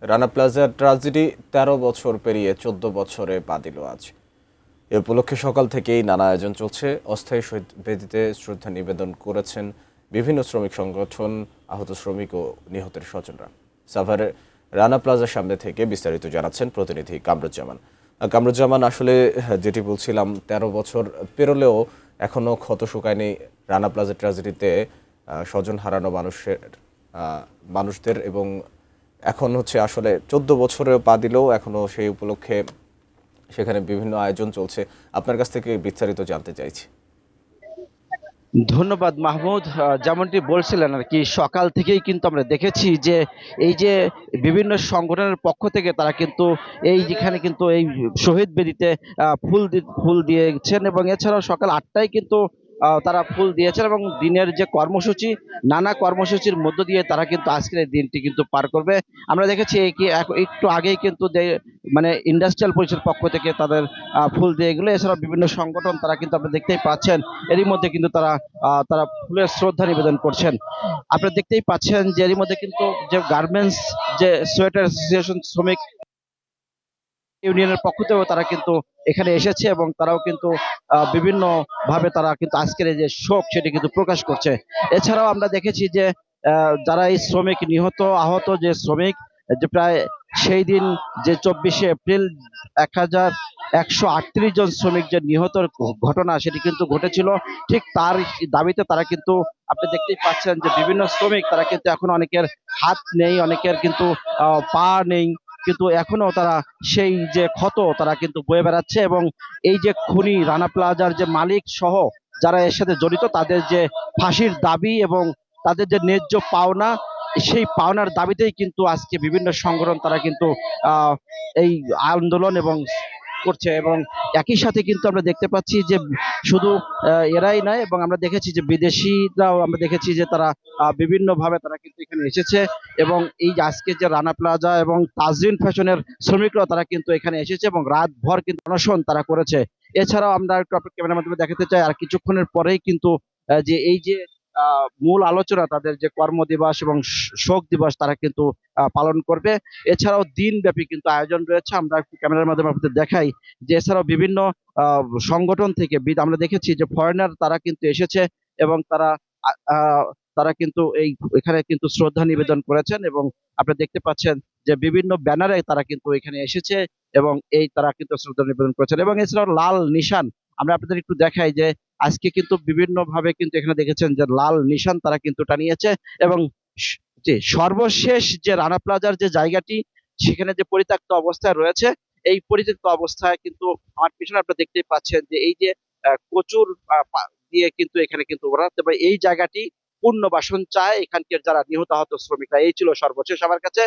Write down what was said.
রানা প্লাজার ট্রাজেডি ১৩ বছর পেরিয়ে ১৪ বছরে পা দিল আজ। এ উপলক্ষে সকাল থেকেই নানা আয়োজন চলছে। অস্থায়ী শহীদ বেদিতে শ্রদ্ধা নিবেদন করেছেন বিভিন্ন শ্রমিক সংগঠন, আহত শ্রমিক ও নিহতের স্বজনরা। সাভারের রানা প্লাজার সামনে থেকে বিস্তারিত জানাচ্ছেন প্রতিনিধি কামরুজ্জামান। কামরুজ্জামান, আসলে যেটি বলছিলাম, ১৩ বছর পেরোলেও এখনও ক্ষত শুকায়নি রানা প্লাজা ট্র্যাজেডিতে স্বজন হারানো মানুষদের, এবং এখন হচ্ছে আসলে ১৪ বছরেও পা দিলেও এখনও সেই উপলক্ষে সেখানে বিভিন্ন আয়োজন চলছে। আপনার কাছ থেকে বিস্তারিত জানতে চাইছি। ধন্যবাদ মাহমুদ। যেমনটি বলছিলেন আর কি, সকাল থেকেই কিন্তু আমরা দেখেছি যে এই যে বিভিন্ন সংগঠনের পক্ষ থেকে তারা কিন্তু এই যেখানে কিন্তু এই শহীদ বেদিতে ফুল দিয়েছেন, এবং এছাড়াও সকাল ৮টায় কিন্তু তারা ফুল দিয়েছেন, এবং দিনের যে কর্মসূচি, নানা কর্মসূচির মধ্য দিয়ে তারা কিন্তু আজকের এই দিনটি কিন্তু পার করবে। আমরা দেখেছি একটু আগেই কিন্তু মানে ইন্ডাস্ট্রিয়াল পরিষদের পক্ষ থেকে তাদের ফুল দিয়ে এগুলো, এছাড়াও বিভিন্ন সংগঠন তারা কিন্তু আপনি দেখতেই পাচ্ছেন এরই মধ্যে কিন্তু তারা ফুলের শ্রদ্ধা নিবেদন করছেন। আপনারা দেখতেই পাচ্ছেন যে এরই মধ্যে কিন্তু যে গার্মেন্টস, যে সোয়েটার অ্যাসোসিয়েশন শ্রমিক ইউনিয়নের পক্ষ থেকেও তারা কিন্তু এখানে এসেছে, এবং তারাও কিন্তু বিভিন্ন ভাবে তারা কিন্তু আজকের এই যে শোক সেটি কিন্তু প্রকাশ করছে। এছাড়াও আমরা দেখেছি যে যারা এই শ্রমিক নিহত আহত যে শ্রমিক, যে প্রায় সেই দিন যে ২৪শে এপ্রিল ১,১৩৮ জন শ্রমিক যে নিহতর ঘটনা সেটি কিন্তু ঘটেছিল, ঠিক তার দাবিতে তারা কিন্তু আপনি দেখতেই পাচ্ছেন যে বিভিন্ন শ্রমিক তারা কিন্তু এখন অনেকের হাত নেই, অনেকের কিন্তু পা নেই, কিন্তু এখনো তারা সেই যে ক্ষত তারা কিন্তু বয়ে বেড়াচ্ছে, এবং এই যে খুনি রানা প্লাজার যে মালিক সহ যারা এর সাথে জড়িত তাদের যে ফাঁসির দাবি এবং তাদের যে ন্যায্য পাওনা, সেই পাওনার দাবিতেই কিন্তু আজকে বিভিন্ন সংগঠন তারা কিন্তু আহ এই আন্দোলন এবং করছে। এবং একই সাথে কিন্তু আমরা দেখতে পাচ্ছি যে শুধু এরাই নয়, এবং আমরা দেখেছি যে বিদেশিরাও আমরা দেখেছি যে তারা বিভিন্ন ভাবে তারা কিন্তু এখানে এসেছে, এবং এই যে আজকে যে রানা প্লাজা এবং তাজরিন ফ্যাশনের শ্রমিকরাও তারা কিন্তু এখানে এসেছে এবং রাতভর কিন্তু অনশন তারা করেছে। এছাড়াও আমরা একটু আপনার ক্যামেরার মাধ্যমে দেখাতে চাই, আর কিছুক্ষণের পরেই কিন্তু যে এই যে মূল আলোচনা, তাদের যে কর্মদিবস এবং শোক দিবস তারা কিন্তু পালন করবে। এছাড়াও দিনব্যাপী কিন্তু আয়োজন রয়েছে। আমরা একটু ক্যামেরার মাধ্যমে আপনাদের দেখাই যে এছাড়াও বিভিন্ন সংগঠন থেকে আমরা দেখেছি যে ফরেনার তারা কিন্তু এসেছে, এবং আ- আহ, তারা কিন্তু এখানে কিন্তু শ্রদ্ধা নিবেদন করেছেন, এবং আপনারা দেখতে পাচ্ছেন যে বিভিন্ন ব্যানারে তারা কিন্তু এখানে এসেছে, এবং তারা কিন্তু শ্রদ্ধা নিবেদন করেছেন। এবং এছাড়াও লাল নিশান আমরা আপনাদের একটু দেখাই যে আজকে কিন্তু বিভিন্ন ভাবে কিন্তু এখানে দেখেছেন যে লাল নিশান তারা কিন্তু টানিয়েছে, এবং যে সর্বশেষ যে রানা প্লাজার যে জায়গাটি সেখানে যে পরিত্যক্ত অবস্থায় রয়েছে, এই পরিত্যক্ত অবস্থায় কিন্তু আমার পিছনে আপনারা দেখতেই পাচ্ছেন যে এই যে কচুর দিয়ে কিন্তু এখানে কিন্তু ওরা, তবে এই জায়গাটি পুনর্বাসন চায় এখানকার যারা নিহত আহত শ্রমিকরা। এই ছিল সর্বশেষ আমার কাছে।